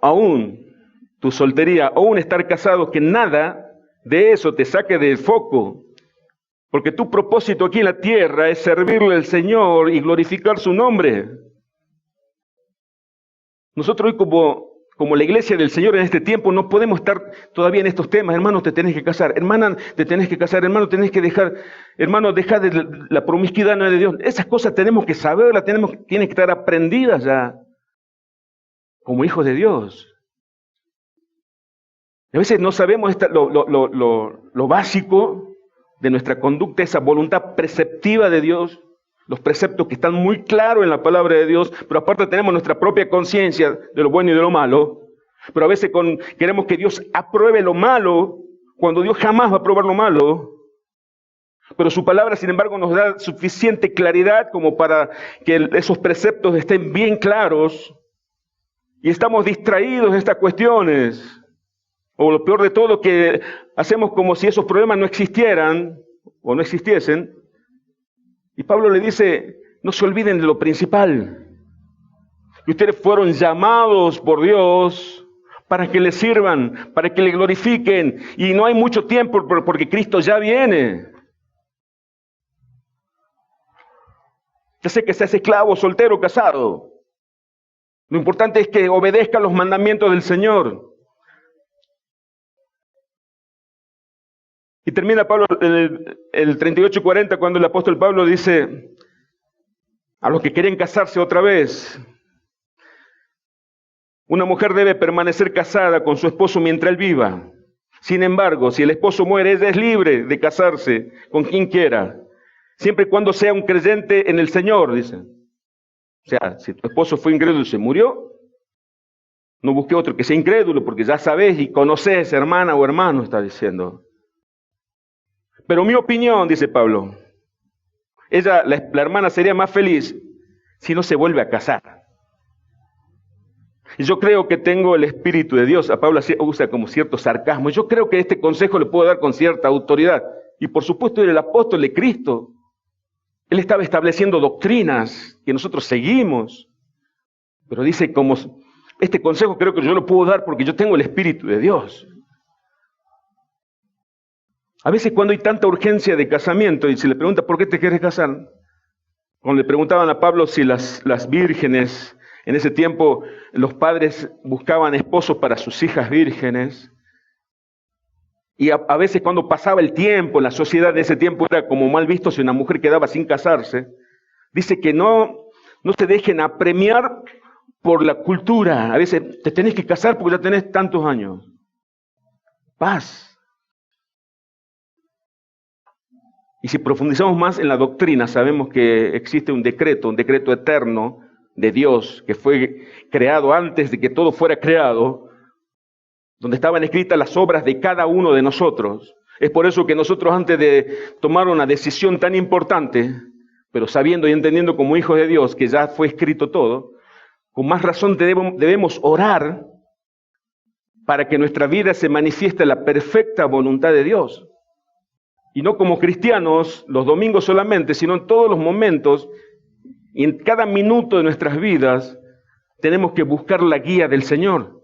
aún tu soltería, aún estar casado, que nada de eso te saque del foco, porque tu propósito aquí en la tierra es servirle al Señor y glorificar su nombre. Nosotros hoy como la iglesia del Señor en este tiempo no podemos estar todavía en estos temas. Hermanos, te tenés que casar, hermana, te tenés que casar, hermano, tenés que dejar, hermano, deja de la promiscuidad, no es de Dios. Esas cosas tenemos que saberlas, tienen que estar aprendidas ya como hijos de Dios. A veces no sabemos lo básico de nuestra conducta, esa voluntad preceptiva de Dios, los preceptos que están muy claros en la palabra de Dios, pero aparte tenemos nuestra propia conciencia de lo bueno y de lo malo. Pero a veces queremos que Dios apruebe lo malo, cuando Dios jamás va a aprobar lo malo. Pero su palabra, sin embargo, nos da suficiente claridad como para que esos preceptos estén bien claros. Y estamos distraídos en estas cuestiones. O lo peor de todo, que hacemos como si esos problemas no existieran o no existiesen. Y Pablo le dice, no se olviden de lo principal. Que ustedes fueron llamados por Dios para que le sirvan, para que le glorifiquen. Y no hay mucho tiempo porque Cristo ya viene. Ya sé que seas esclavo, soltero, casado. Lo importante es que obedezca los mandamientos del Señor. Y termina Pablo el 38-40 cuando el apóstol Pablo dice a los que quieren casarse otra vez, una mujer debe permanecer casada con su esposo mientras él viva. Sin embargo, si el esposo muere, ella es libre de casarse con quien quiera, siempre y cuando sea un creyente en el Señor, dice. O sea, si tu esposo fue incrédulo y se murió, No busque otro que sea incrédulo, porque ya sabes y conoces, hermana o hermano, está diciendo. Pero mi opinión, dice Pablo, ella, la hermana sería más feliz si no se vuelve a casar. Y yo creo que tengo el Espíritu de Dios. A Pablo usa como cierto sarcasmo. Yo creo que este consejo le puedo dar con cierta autoridad. Y por supuesto era el apóstol de Cristo. Él estaba estableciendo doctrinas que nosotros seguimos. Pero dice, como este consejo creo que yo lo puedo dar porque yo tengo el Espíritu de Dios. A veces cuando hay tanta urgencia de casamiento y se le pregunta, ¿por qué te quieres casar? Cuando le preguntaban a Pablo si las vírgenes, en ese tiempo los padres buscaban esposos para sus hijas vírgenes, y a veces cuando pasaba el tiempo, en la sociedad de ese tiempo era como mal visto si una mujer quedaba sin casarse, dice que no se dejen apremiar por la cultura. A veces te tenés que casar porque ya tenés tantos años. Paz. Y si profundizamos más en la doctrina, sabemos que existe un decreto eterno de Dios, que fue creado antes de que todo fuera creado, donde estaban escritas las obras de cada uno de nosotros. Es por eso que nosotros, antes de tomar una decisión tan importante, pero sabiendo y entendiendo como hijos de Dios que ya fue escrito todo, con más razón debemos orar para que en nuestra vida se manifieste la perfecta voluntad de Dios. Y no como cristianos los domingos solamente, sino en todos los momentos y en cada minuto de nuestras vidas tenemos que buscar la guía del Señor.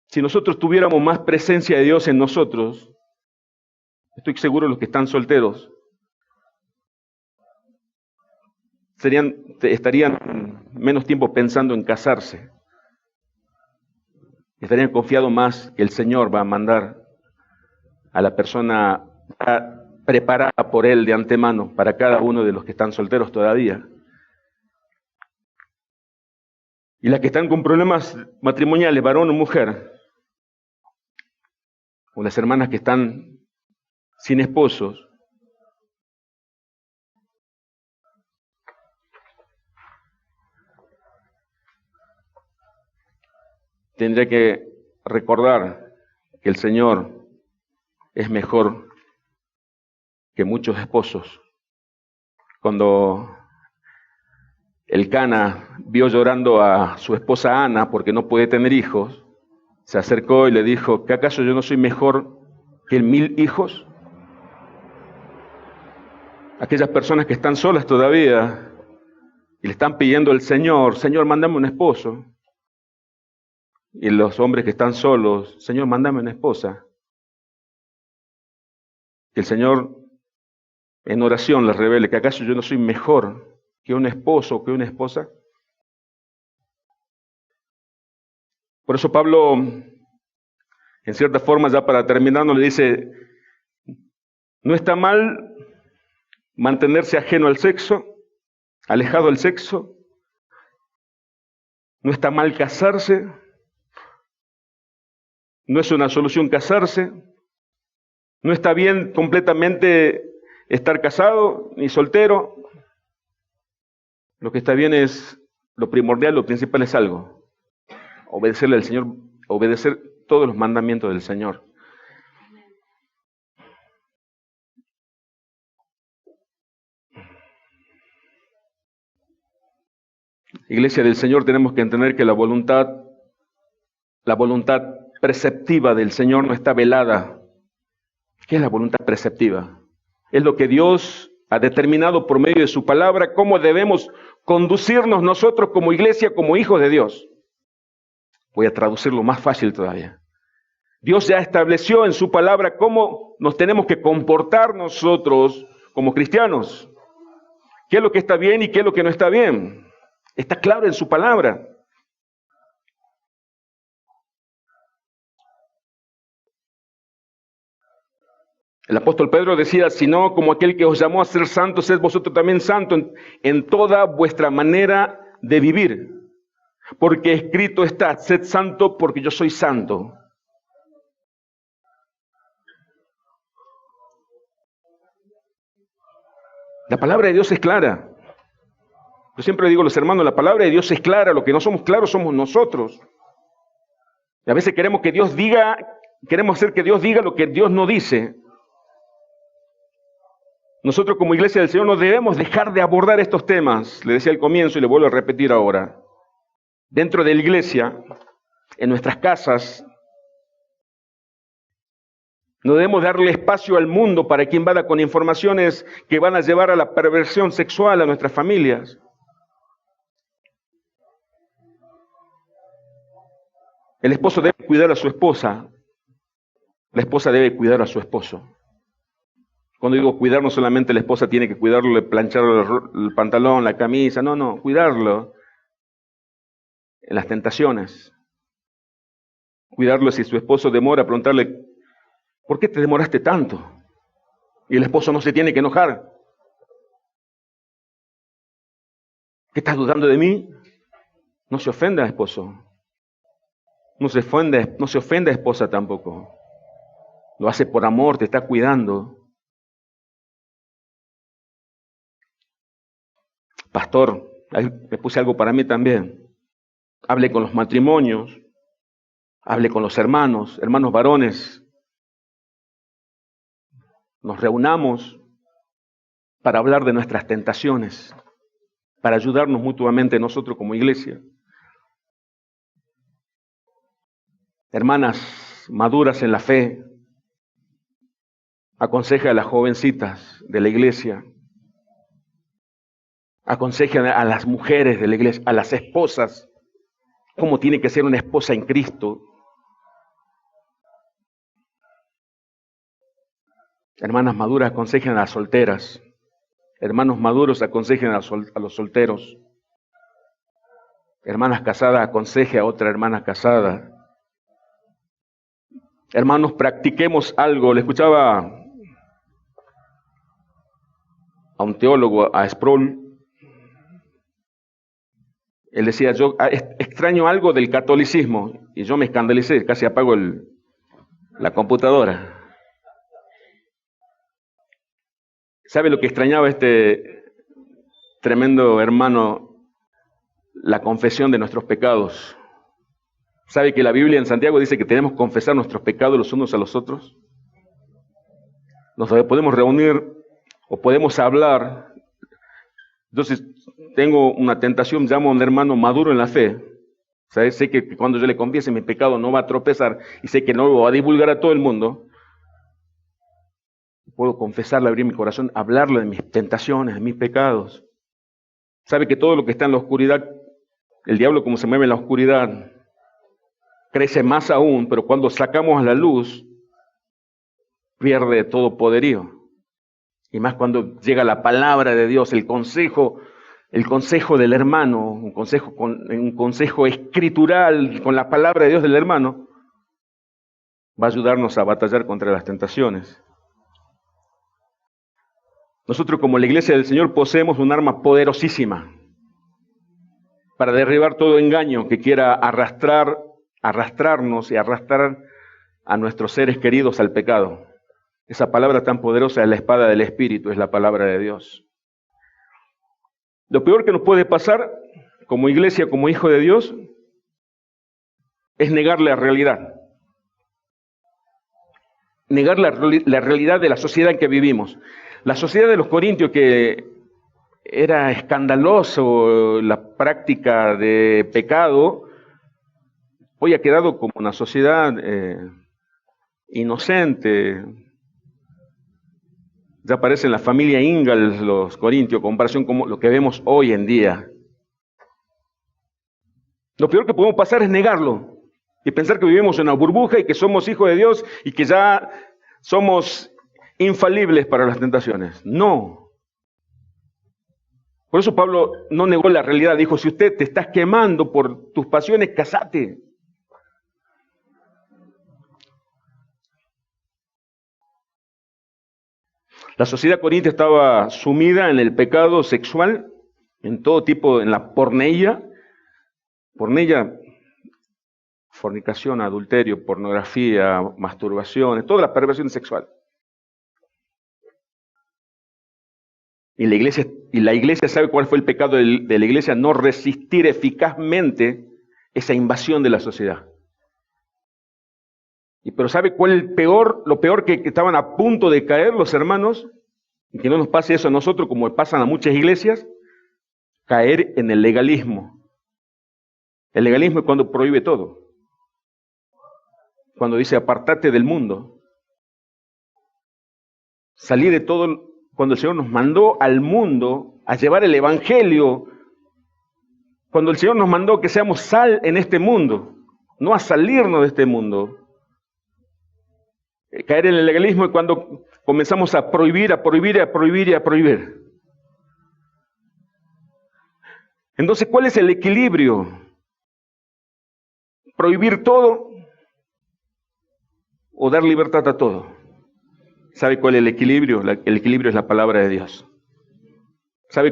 Si nosotros tuviéramos más presencia de Dios en nosotros, estoy seguro los que están solteros estarían menos tiempo pensando en casarse. Estarían confiados más que el Señor va a mandar a la persona preparada por Él de antemano para cada uno de los que están solteros todavía. Y las que están con problemas matrimoniales, varón o mujer, o las hermanas que están sin esposos, tendría que recordar que el Señor es mejor que muchos esposos. Cuando Elcana vio llorando a su esposa Ana porque no puede tener hijos, se acercó y le dijo, ¿que acaso yo no soy mejor que 1000 hijos? Aquellas personas que están solas todavía y le están pidiendo al Señor, Señor, mándame un esposo. Y los hombres que están solos, Señor, mándame una esposa. Que el Señor en oración les revele, ¿que acaso yo no soy mejor que un esposo o que una esposa? Por eso Pablo, en cierta forma, ya para terminar, le dice, no está mal mantenerse ajeno al sexo, alejado del sexo, no está mal casarse, no es una solución casarse, no está bien completamente estar casado ni soltero. Lo que está bien es, lo primordial, lo principal es algo, obedecerle al Señor, obedecer todos los mandamientos del Señor. Iglesia del Señor, tenemos que entender que la voluntad preceptiva del Señor no está velada. ¿Qué es la voluntad preceptiva? Es lo que Dios ha determinado por medio de su palabra, cómo debemos conducirnos nosotros como iglesia, como hijos de Dios. Voy a traducirlo más fácil todavía. Dios ya estableció en su palabra cómo nos tenemos que comportar nosotros como cristianos. ¿Qué es lo que está bien y qué es lo que no está bien? Está claro en su palabra. El apóstol Pedro decía, sino como aquel que os llamó a ser santos, sed vosotros también santos en toda vuestra manera de vivir. Porque escrito está, sed santo porque yo soy santo. La palabra de Dios es clara. Yo siempre digo a los hermanos, la palabra de Dios es clara, lo que no somos claros somos nosotros. Y a veces queremos hacer que Dios diga lo que Dios no dice. Nosotros como iglesia del Señor no debemos dejar de abordar estos temas. Le decía al comienzo y le vuelvo a repetir ahora. Dentro de la iglesia, en nuestras casas, no debemos darle espacio al mundo para que invada con informaciones que van a llevar a la perversión sexual a nuestras familias. El esposo debe cuidar a su esposa. La esposa debe cuidar a su esposo. Cuando digo cuidar, no solamente la esposa tiene que cuidarlo, plancharle el pantalón, la camisa, no, cuidarlo en las tentaciones. Cuidarlo si su esposo demora, preguntarle, ¿por qué te demoraste tanto? Y el esposo no se tiene que enojar. ¿Qué estás dudando de mí? No se ofenda, esposo. No se ofenda, esposa tampoco. Lo hace por amor, te está cuidando. Pastor, ahí me puse algo para mí también. Hable con los matrimonios, hable con los hermanos varones. Nos reunamos para hablar de nuestras tentaciones, para ayudarnos mutuamente nosotros como iglesia. Hermanas maduras en la fe, aconseja a las jovencitas de la iglesia, aconseja a las mujeres de la iglesia, a las esposas, cómo tiene que ser una esposa en Cristo. Hermanas maduras aconsejen a las solteras, hermanos maduros aconsejen a los solteros, hermanas casadas aconseje a otra hermana casada. Hermanos, practiquemos algo. Le escuchaba a un teólogo, a Sproul. Él decía, yo extraño algo del catolicismo. Y yo me escandalicé, casi apago la computadora. ¿Sabe lo que extrañaba este tremendo hermano? La confesión de nuestros pecados. ¿Sabe que la Biblia en Santiago dice que tenemos que confesar nuestros pecados los unos a los otros? Nos podemos reunir o podemos hablar. Entonces, tengo una tentación, llamo a un hermano maduro en la fe. ¿Sabes? Sé que cuando yo le confiese mi pecado no va a tropezar y sé que no lo va a divulgar a todo el mundo. Puedo confesarle, abrir mi corazón, hablarle de mis tentaciones, de mis pecados. Sabe que todo lo que está en la oscuridad, el diablo como se mueve en la oscuridad, crece más aún, pero cuando sacamos a la luz, pierde todo poderío. Y más cuando llega la palabra de Dios, el consejo del hermano, un consejo escritural con la palabra de Dios del hermano, va a ayudarnos a batallar contra las tentaciones. Nosotros como la iglesia del Señor poseemos un arma poderosísima para derribar todo engaño que quiera arrastrarnos y arrastrar a nuestros seres queridos al pecado. Esa palabra tan poderosa es la espada del Espíritu, es la palabra de Dios. Lo peor que nos puede pasar como iglesia, como hijo de Dios, es negar la realidad. Negar la realidad de la sociedad en que vivimos. La sociedad de los corintios, que era escandaloso la práctica de pecado, hoy ha quedado como una sociedad inocente. Ya aparece en la familia Ingalls los corintios, en comparación con lo que vemos hoy en día. Lo peor que podemos pasar es negarlo y pensar que vivimos en una burbuja y que somos hijos de Dios y que ya somos infalibles para las tentaciones. No. Por eso Pablo no negó la realidad. Dijo, si usted te estás quemando por tus pasiones, casate. La sociedad corintia estaba sumida en el pecado sexual, en todo tipo, en la porneia, fornicación, adulterio, pornografía, masturbación, toda la perversión sexual. Y la iglesia Y la iglesia sabe cuál fue el pecado de la iglesia: no resistir eficazmente esa invasión de la sociedad. Pero ¿sabe cuál es lo peor que estaban a punto de caer los hermanos? Y que no nos pase eso a nosotros como pasan a muchas iglesias: caer en el legalismo. El legalismo es cuando prohíbe todo. Cuando dice apartate del mundo. Salí de todo. Cuando el Señor nos mandó al mundo a llevar el evangelio. Cuando el Señor nos mandó que seamos sal en este mundo, no a salirnos de este mundo. Caer en el legalismo es cuando comenzamos a prohibir, a prohibir, a prohibir y a prohibir. Entonces, ¿cuál es el equilibrio? ¿Prohibir todo o dar libertad a todo? ¿Sabe cuál es el equilibrio? El equilibrio es la palabra de Dios. ¿Sabe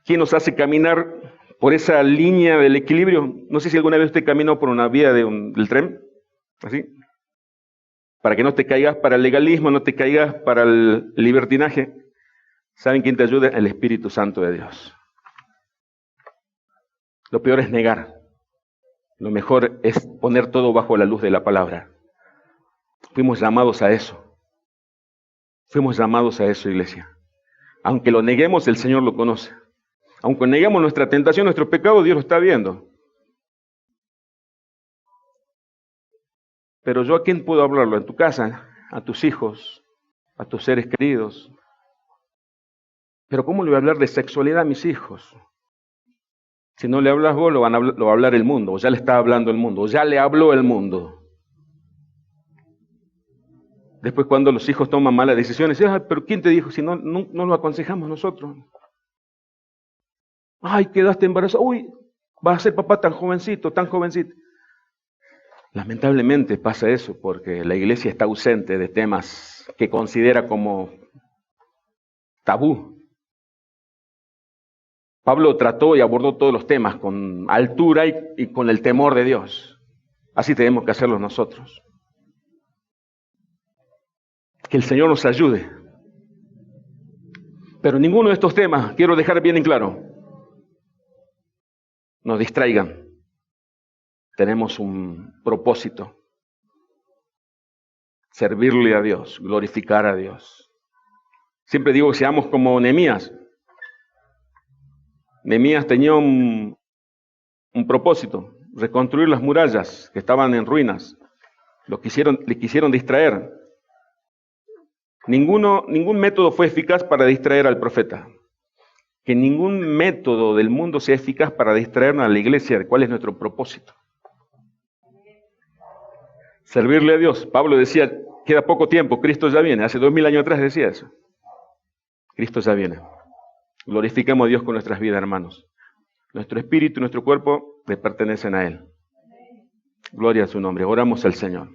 quién nos hace caminar por esa línea del equilibrio? No sé si alguna vez usted caminó por una vía del tren, así, para que no te caigas para el legalismo, no te caigas para el libertinaje. ¿Saben quién te ayuda? El Espíritu Santo de Dios. Lo peor es negar. Lo mejor es poner todo bajo la luz de la palabra. Fuimos llamados a eso. Fuimos llamados a eso, iglesia. Aunque lo neguemos, el Señor lo conoce. Aunque neguemos nuestra tentación, nuestro pecado, Dios lo está viendo. Pero yo, ¿a quién puedo hablarlo? ¿En tu casa? ¿A tus hijos? ¿A tus seres queridos? Pero ¿cómo le voy a hablar de sexualidad a mis hijos? Si no le hablas vos, lo va a hablar el mundo, o ya le está hablando el mundo, o ya le habló el mundo. Después, cuando los hijos toman malas decisiones, pero ¿quién te dijo? Si no lo aconsejamos nosotros. Ay, quedaste embarazado. Uy, vas a ser papá tan jovencito, tan jovencito. Lamentablemente pasa eso, porque la iglesia está ausente de temas que considera como tabú. Pablo trató y abordó todos los temas con altura y con el temor de Dios. Así tenemos que hacerlo nosotros. Que el Señor nos ayude. Pero ninguno de estos temas, quiero dejar bien en claro, nos distraigan. Tenemos un propósito: servirle a Dios, glorificar a Dios. Siempre digo que seamos como Nehemías. Nehemías tenía un propósito: reconstruir las murallas que estaban en ruinas. Le quisieron distraer. Ningún método fue eficaz para distraer al profeta. Que ningún método del mundo sea eficaz para distraernos a la iglesia de cuál es nuestro propósito. Servirle a Dios. Pablo decía, queda poco tiempo, Cristo ya viene. Hace 2000 años atrás decía eso. Cristo ya viene. Glorifiquemos a Dios con nuestras vidas, hermanos. Nuestro espíritu y nuestro cuerpo le pertenecen a Él. Gloria a su nombre. Oramos al Señor.